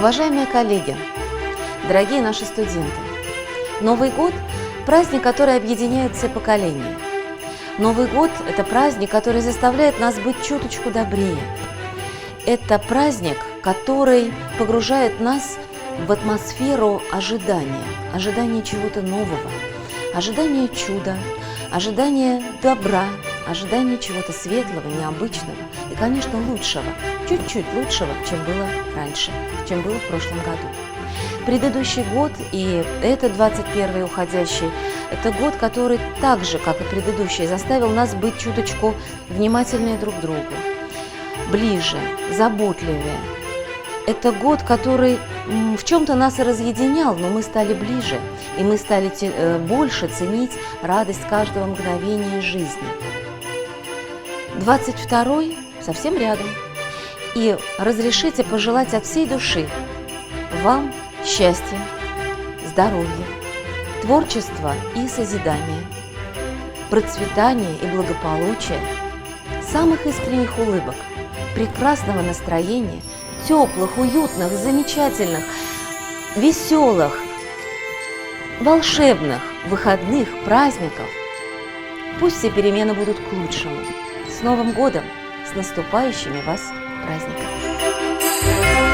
Уважаемые коллеги, дорогие наши студенты, Новый год – праздник, который объединяет все поколения. Новый год – это праздник, который заставляет нас быть чуточку добрее. Это праздник, который погружает нас в атмосферу ожидания чего-то нового, ожидания чуда, ожидания добра, ожидания чего-то светлого, необычного и, конечно, лучшего, чуть-чуть лучшего, чем было раньше, чем было в прошлом году. Предыдущий год и этот 21-й уходящий – это год, который так же, как и предыдущий, заставил нас быть чуточку внимательнее друг к другу, ближе, заботливее. Это год, который в чем-то нас и разъединял, но мы стали ближе, и мы стали больше ценить радость каждого мгновения жизни. 22-й совсем рядом. И разрешите пожелать от всей души вам счастья, здоровья, творчества и созидания, процветания и благополучия, самых искренних улыбок, прекрасного настроения, теплых, уютных, замечательных, веселых, волшебных выходных, праздников. Пусть все перемены будут к лучшему. С Новым годом! С наступающими вас праздниками!